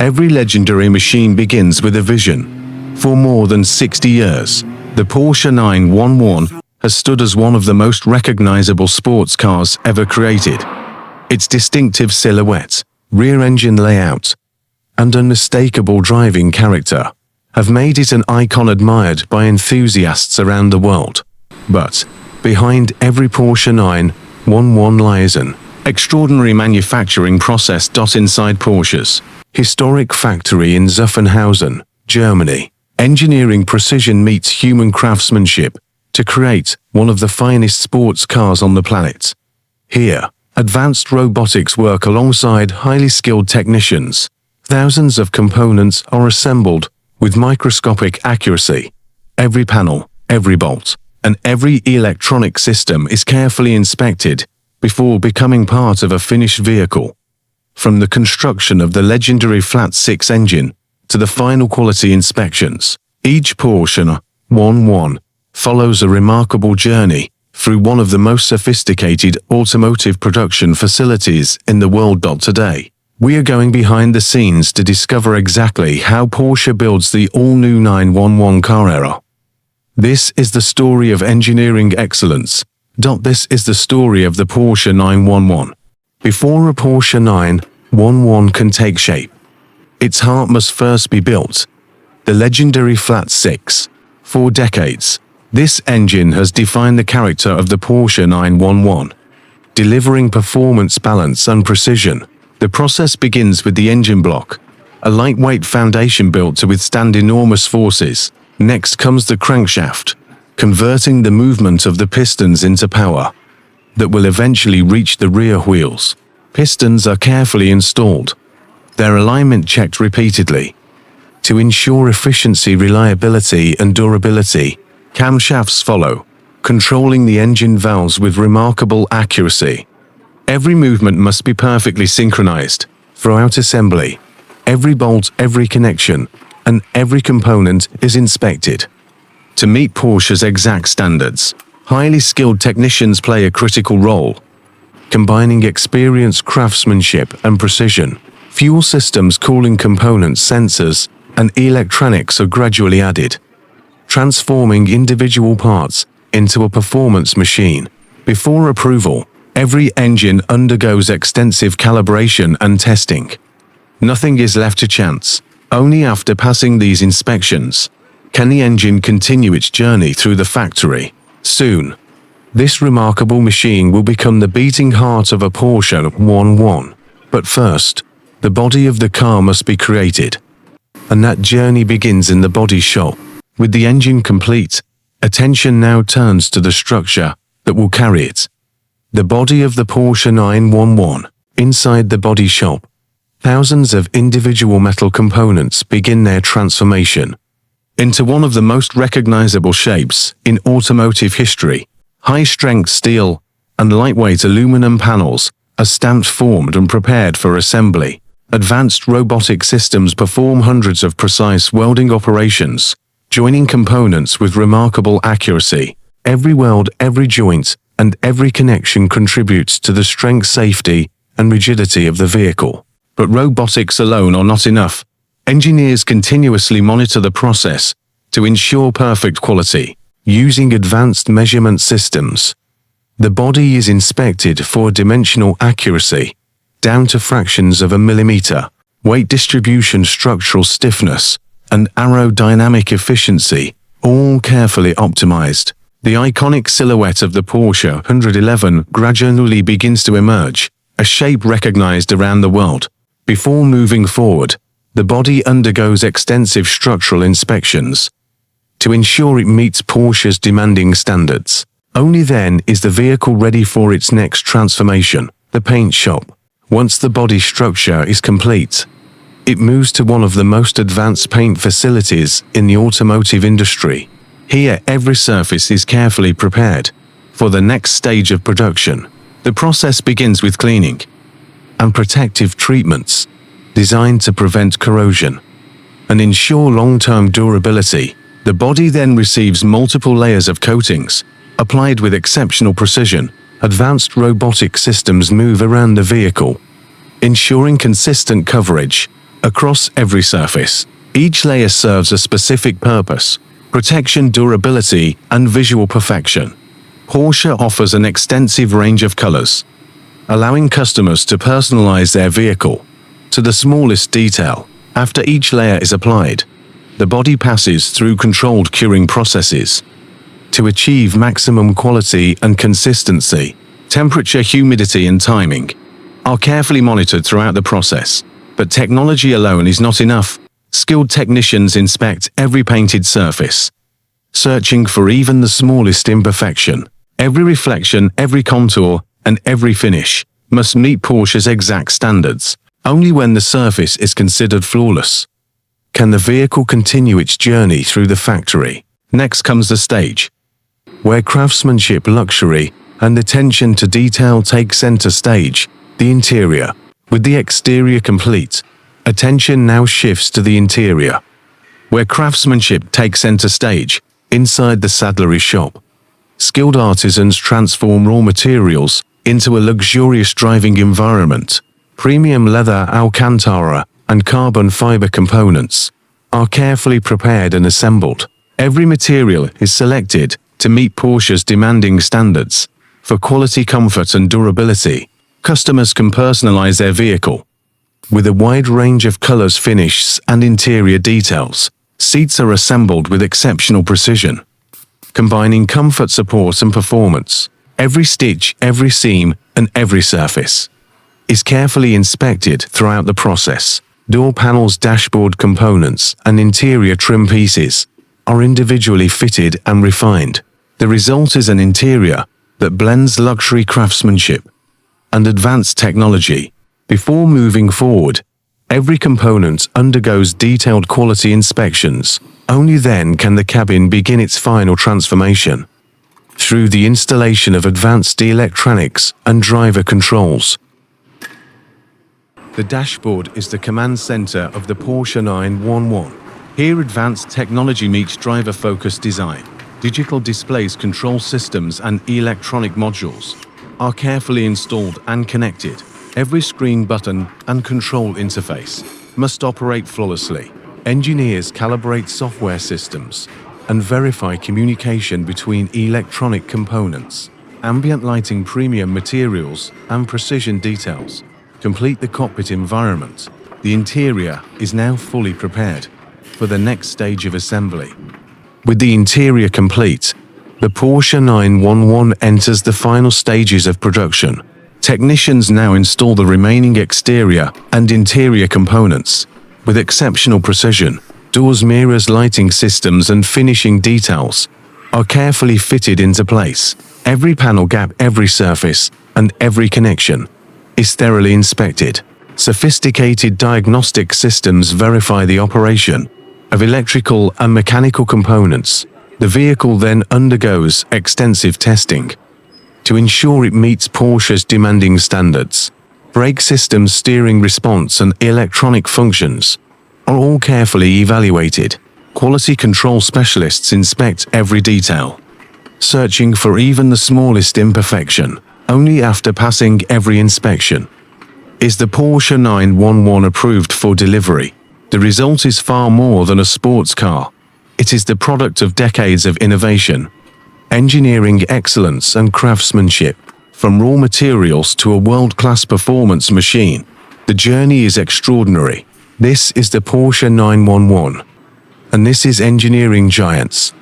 Every legendary machine begins with a vision. For more than 60 years, the Porsche 911 has stood as one of the most recognizable sports cars ever created. Its distinctive silhouette, rear-engine layout, and unmistakable driving character have made it an icon admired by enthusiasts around the world. But behind every Porsche 911 lies an extraordinary manufacturing process. Inside Porsche's historic factory in Zuffenhausen, Germany, engineering precision meets human craftsmanship to create one of the finest sports cars on the planet. Here, advanced robotics work alongside highly skilled technicians. Thousands of components are assembled with microscopic accuracy. Every panel, every bolt, and every electronic system is carefully inspected before becoming part of a finished vehicle. From the construction of the legendary flat six engine to the final quality inspections, each Porsche 911 follows a remarkable journey through one of the most sophisticated automotive production facilities in the world. Today, we are going behind the scenes to discover exactly how Porsche builds the all-new 911 Carrera. This is the story of engineering excellence. This is the story of the Porsche 911. Before a Porsche 911 can take shape, its heart must first be built. The legendary flat six. For decades, this engine has defined the character of the Porsche 911, delivering performance, balance, and precision. The process begins with the engine block, a lightweight foundation built to withstand enormous forces. Next comes the crankshaft, converting the movement of the pistons into power that will eventually reach the rear wheels. Pistons are carefully installed, their alignment checked repeatedly to ensure efficiency, reliability, and durability. Camshafts follow, controlling the engine valves with remarkable accuracy. Every movement must be perfectly synchronized throughout assembly. Every bolt, every connection, and every component is inspected to meet Porsche's exact standards. Highly skilled technicians play a critical role, combining experience, craftsmanship, and precision. Fuel systems, cooling components, sensors, and electronics are gradually added, transforming individual parts into a performance machine. Before approval, every engine undergoes extensive calibration and testing. Nothing is left to chance. Only after passing these inspections can the engine continue its journey through the factory. Soon, this remarkable machine will become the beating heart of a Porsche 911. But first, the body of the car must be created. And that journey begins in the body shop. With the engine complete, attention now turns to the structure that will carry it. The body of the Porsche 911. Inside the body shop, thousands of individual metal components begin their transformation into one of the most recognizable shapes in automotive history. High-strength steel and lightweight aluminum panels are stamped, formed, and prepared for assembly. Advanced robotic systems perform hundreds of precise welding operations, joining components with remarkable accuracy. Every weld, every joint, and every connection contributes to the strength, safety, and rigidity of the vehicle. But robotics alone are not enough. Engineers continuously monitor the process to ensure perfect quality. Using advanced measurement systems, the body is inspected for dimensional accuracy, down to fractions of a millimeter. Weight distribution, structural stiffness, and aerodynamic efficiency, all carefully optimized. The iconic silhouette of the Porsche 911 gradually begins to emerge, a shape recognized around the world. Before moving forward, the body undergoes extensive structural inspections to ensure it meets Porsche's demanding standards. Only then is the vehicle ready for its next transformation, the paint shop. Once the body structure is complete, it moves to one of the most advanced paint facilities in the automotive industry. Here, every surface is carefully prepared for the next stage of production. The process begins with cleaning and protective treatments designed to prevent corrosion and ensure long-term durability. The body then receives multiple layers of coatings, applied with exceptional precision. Advanced robotic systems move around the vehicle, ensuring consistent coverage across every surface. Each layer serves a specific purpose: protection, durability, and visual perfection. Porsche offers an extensive range of colors, allowing customers to personalize their vehicle to the smallest detail. After each layer is applied, the body passes through controlled curing processes to achieve maximum quality and consistency. Temperature, humidity, and timing are carefully monitored throughout the process. But technology alone is not enough. Skilled technicians inspect every painted surface, searching for even the smallest imperfection. Every reflection, every contour, and every finish must meet Porsche's exact standards. Only when the surface is considered flawless can the vehicle continue its journey through the factory. Next comes the stage where craftsmanship, luxury, and attention to detail take center stage, the interior. With the exterior complete, attention now shifts to the interior, where craftsmanship takes center stage. Inside the saddlery shop, skilled artisans transform raw materials into a luxurious driving environment. Premium leather, Alcantara, and carbon fiber components are carefully prepared and assembled. Every material is selected to meet Porsche's demanding standards for quality, comfort, and durability. Customers can personalize their vehicle with a wide range of colors, finishes, and interior details. Seats are assembled with exceptional precision, combining comfort, support, and performance. Every stitch, every seam, and every surface is carefully inspected throughout the process. Door panels, dashboard components, and interior trim pieces are individually fitted and refined. The result is an interior that blends luxury, craftsmanship, and advanced technology. Before moving forward, every component undergoes detailed quality inspections. Only then can the cabin begin its final transformation through the installation of advanced electronics and driver controls. The dashboard is the command center of the Porsche 911. Here, advanced technology meets driver-focused design. Digital displays, control systems, and electronic modules are carefully installed and connected. Every screen, button, and control interface must operate flawlessly. Engineers calibrate software systems and verify communication between electronic components. Ambient lighting, premium materials, and precision details complete the cockpit environment. The interior is now fully prepared for the next stage of assembly. With the interior complete, the Porsche 911 enters the final stages of production. Technicians now install the remaining exterior and interior components with exceptional precision. Doors, mirrors, lighting systems, and finishing details are carefully fitted into place. Every panel, gap, every surface, and every connection is thoroughly inspected. Sophisticated diagnostic systems verify the operation of electrical and mechanical components. The vehicle then undergoes extensive testing to ensure it meets Porsche's demanding standards. Brake systems, steering response, and electronic functions are all carefully evaluated. Quality control specialists inspect every detail, searching for even the smallest imperfection. Only after passing every inspection is the Porsche 911 approved for delivery. The result is far more than a sports car. It is the product of decades of innovation, engineering excellence, and craftsmanship. From raw materials to a world-class performance machine, the journey is extraordinary. This is the Porsche 911, and this is engineering giants.